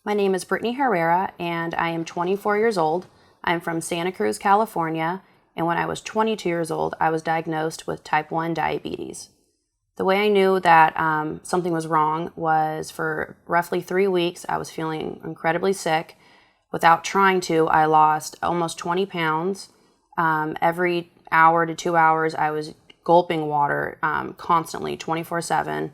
My name is Brittney Herrera, and I am 24 years old. I'm from Santa Cruz, California, and when I was 22 years old, I was diagnosed with type 1 diabetes. The way I knew that something was wrong was for roughly 3 weeks, I was feeling incredibly sick. Without trying to, I lost almost 20 pounds. Every hour to 2 hours, I was gulping water constantly, 24/7.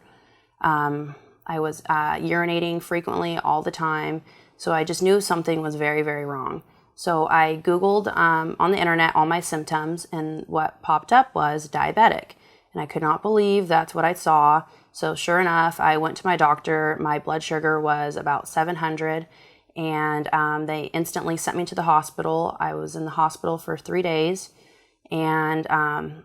I was urinating frequently all the time, so I just knew something was very, very wrong. So I Googled on the internet all my symptoms, and what popped up was diabetic. And I could not believe that's what I saw. So sure enough, I went to my doctor. My blood sugar was about 700, and they instantly sent me to the hospital. I was in the hospital for 3 days. And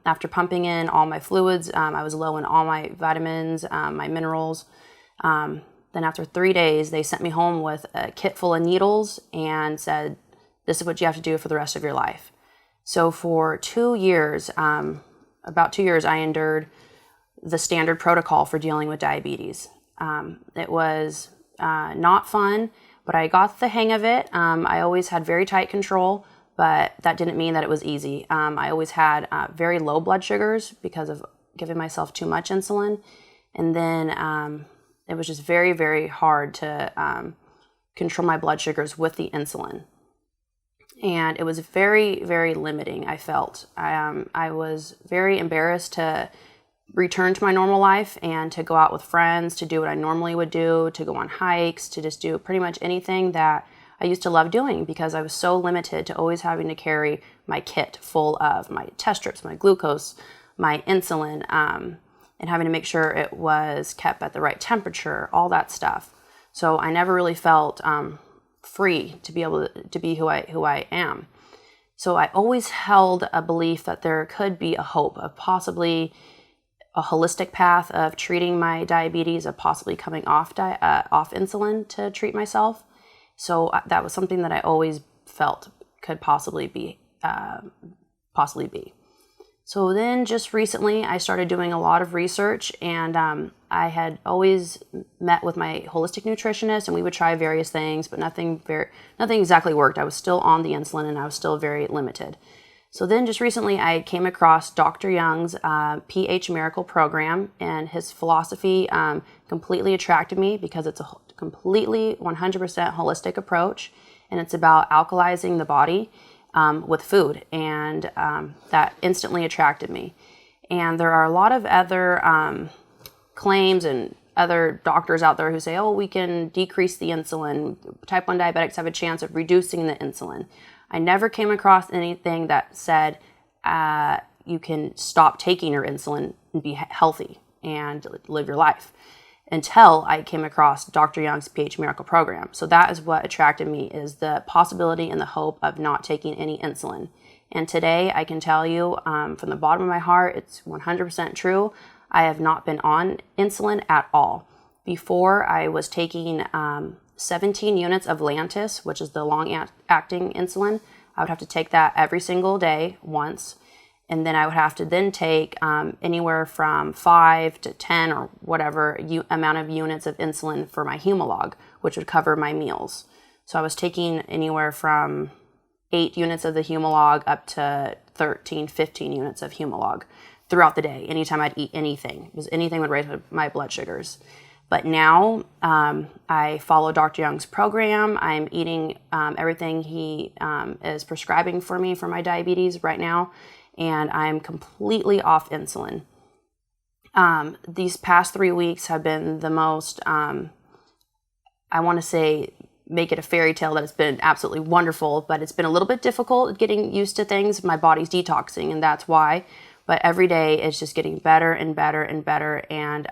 after pumping in all my fluids, I was low in all my vitamins, my minerals. Then after 3 days, they sent me home with a kit full of needles and said, this is what you have to do for the rest of your life. So for 2 years, about 2 years, I endured the standard protocol for dealing with diabetes. It was not fun, but I got the hang of it. I always had very tight control, but that didn't mean that it was easy. I always had very low blood sugars because of giving myself too much insulin. And then it was just very, very hard to control my blood sugars with the insulin. And it was very, very limiting, I felt. I was very embarrassed to return to my normal life and to go out with friends, to do what I normally would do, to go on hikes, to just do pretty much anything that I used to love doing, because I was so limited to always having to carry my kit full of my test strips, my glucose, my insulin, and having to make sure it was kept at the right temperature, all that stuff. So I never really felt free to be able to be who I am. So I always held a belief that there could be a hope of possibly a holistic path of treating my diabetes, of possibly coming off insulin to treat myself. So that was something that I always felt could possibly be. So then just recently I started doing a lot of research, and I had always met with my holistic nutritionist, and we would try various things, but nothing exactly worked. I was still on the insulin, and I was still very limited. So then just recently I came across Dr. Young's pH Miracle program, and his philosophy completely attracted me because it's a completely 100% holistic approach, and it's about alkalizing the body with food, and that instantly attracted me. And there are a lot of other claims and other doctors out there who say, oh, we can decrease the insulin. Type 1 diabetics have a chance of reducing the insulin. I never came across anything that said you can stop taking your insulin and be healthy and live your life, until I came across Dr. Young's pH Miracle program. So that is what attracted me, is the possibility and the hope of not taking any insulin. And today I can tell you from the bottom of my heart, it's 100% true. I have not been on insulin at all. Before, I was taking 17 units of Lantus, which is the long-acting insulin. I would have to take that every single day once. And then I would have to then take anywhere from 5 to 10 or whatever amount of units of insulin for my Humalog, which would cover my meals. So I was taking anywhere from 8 units of the Humalog up to 13, 15 units of Humalog throughout the day. Anytime I'd eat anything, because anything would raise my blood sugars. But now I follow Dr. Young's program. I'm eating everything he is prescribing for me for my diabetes right now, and I'm completely off insulin. These past 3 weeks have been the most, I want to say, make it a fairy tale, that it's been absolutely wonderful, but it's been a little bit difficult getting used to things. My body's detoxing, and that's why. But every day it's just getting better and better and better, and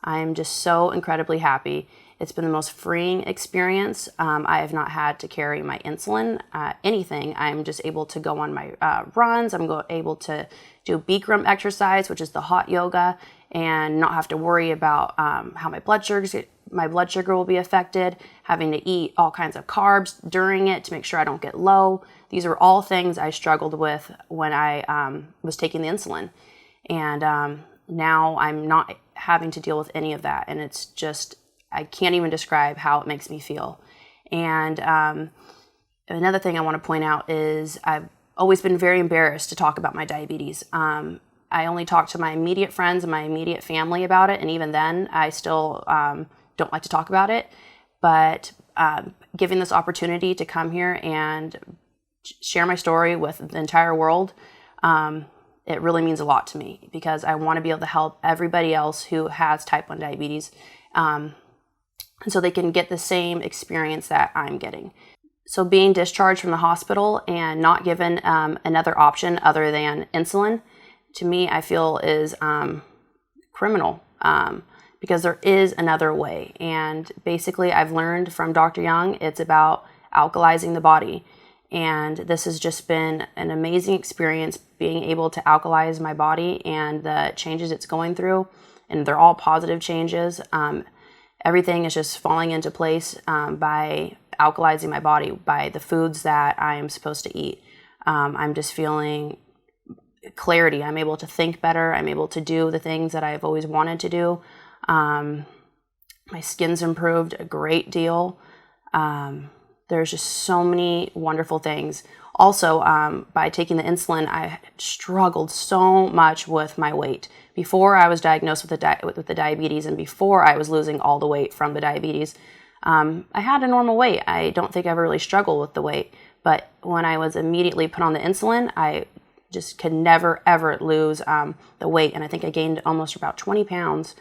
I'm just so incredibly happy. It's been the most freeing experience. I have not had to carry my insulin, anything. I'm just able to go on my runs. I'm able to do Bikram exercise, which is the hot yoga, and not have to worry about how my blood sugar will be affected, having to eat all kinds of carbs during it to make sure I don't get low. These are all things I struggled with when I was taking the insulin. And now I'm not having to deal with any of that. And it's just I can't even describe how it makes me feel. And another thing I want to point out is I've always been very embarrassed to talk about my diabetes. I only talk to my immediate friends and my immediate family about it, and even then, I still don't like to talk about it. But giving this opportunity to come here and share my story with the entire world, it really means a lot to me, because I want to be able to help everybody else who has type 1 diabetes, and so they can get the same experience that I'm getting. So being discharged from the hospital and not given another option other than insulin, to me, I feel is criminal, because there is another way. And basically, I've learned from Dr. Young, it's about alkalizing the body. And this has just been an amazing experience, being able to alkalize my body and the changes it's going through. And they're all positive changes. Everything is just falling into place by alkalizing my body, by the foods that I am supposed to eat. I'm just feeling clarity. I'm able to think better. I'm able to do the things that I've always wanted to do. My skin's improved a great deal. There's just so many wonderful things. Also, by taking the insulin, I struggled so much with my weight. Before I was diagnosed with the diabetes, and before I was losing all the weight from the diabetes, I had a normal weight. I don't think I ever really struggled with the weight. But when I was immediately put on the insulin, I just could never, ever lose the weight. And I think I gained almost about 20 pounds.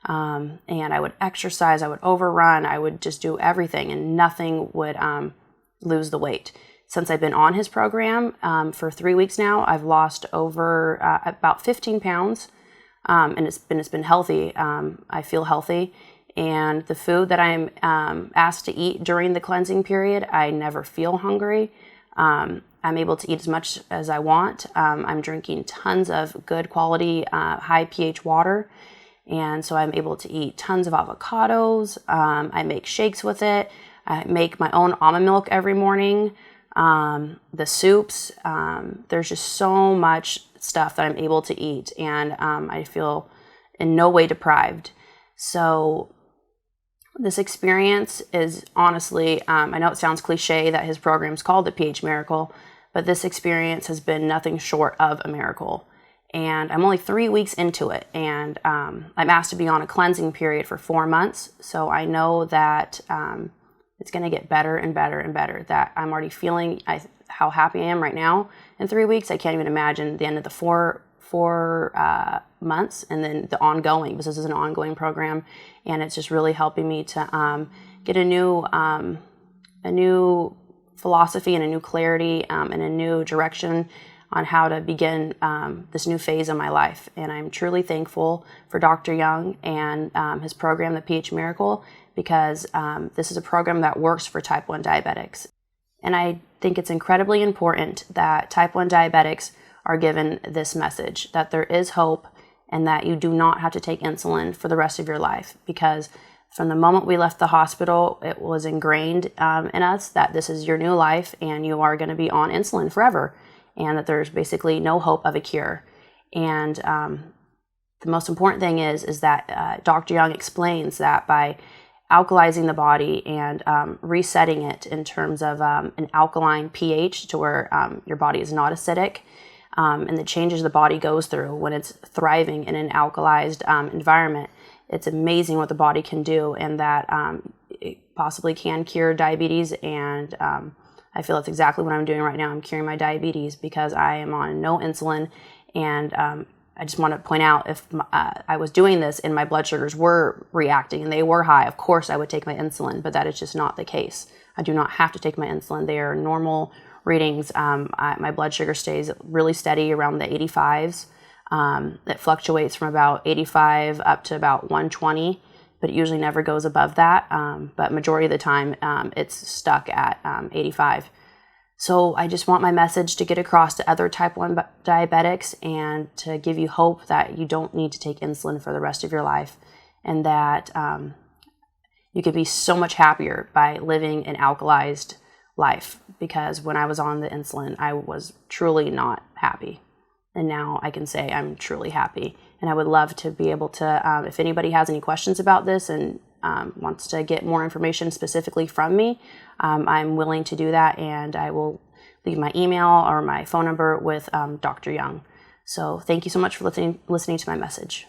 And I would exercise, I would overrun, I would just do everything, and nothing would lose the weight. Since I've been on his program for 3 weeks now, I've lost over about 15 pounds, and it's been healthy. I feel healthy, and the food that I'm asked to eat during the cleansing period, I never feel hungry. I'm able to eat as much as I want. I'm drinking tons of good quality, high pH water. And so I'm able to eat tons of avocados. I make shakes with it. I make my own almond milk every morning. The soups. There's just so much stuff that I'm able to eat. And I feel in no way deprived. So this experience is honestly, I know it sounds cliche that his program is called the pH Miracle, but this experience has been nothing short of a miracle. And I'm only 3 weeks into it, and I'm asked to be on a cleansing period for 4 months. So I know that it's going to get better and better and better. That I'm already feeling how happy I am right now in 3 weeks. I can't even imagine the end of the four months, and then the ongoing, because this is an ongoing program, and it's just really helping me to get a new philosophy and a new clarity and a new direction on how to begin this new phase of my life. And I'm truly thankful for Dr. Young and his program, the pH Miracle, because this is a program that works for type 1 diabetics. And I think it's incredibly important that type 1 diabetics are given this message, that there is hope and that you do not have to take insulin for the rest of your life. Because from the moment we left the hospital, it was ingrained in us that this is your new life and you are going to be on insulin forever, and that there's basically no hope of a cure. And the most important thing is that Dr. Young explains that by alkalizing the body and resetting it in terms of an alkaline pH to where your body is not acidic, and the changes the body goes through when it's thriving in an alkalized environment, it's amazing what the body can do, and that it possibly can cure diabetes. And I feel that's exactly what I'm doing right now. I'm curing my diabetes because I am on no insulin. And I just want to point out, if I was doing this and my blood sugars were reacting and they were high, of course I would take my insulin, but that is just not the case. I do not have to take my insulin. They are normal readings. My blood sugar stays really steady around the 85s. It fluctuates from about 85 up to about 120. But it usually never goes above that. But majority of the time, it's stuck at 85. So I just want my message to get across to other type 1 diabetics and to give you hope that you don't need to take insulin for the rest of your life, and that you could be so much happier by living an alkalized life. Because when I was on the insulin, I was truly not happy. And now I can say I'm truly happy. And I would love to be able to, if anybody has any questions about this and wants to get more information specifically from me, I'm willing to do that, and I will leave my email or my phone number with Dr. Young. So thank you so much for listening to my message.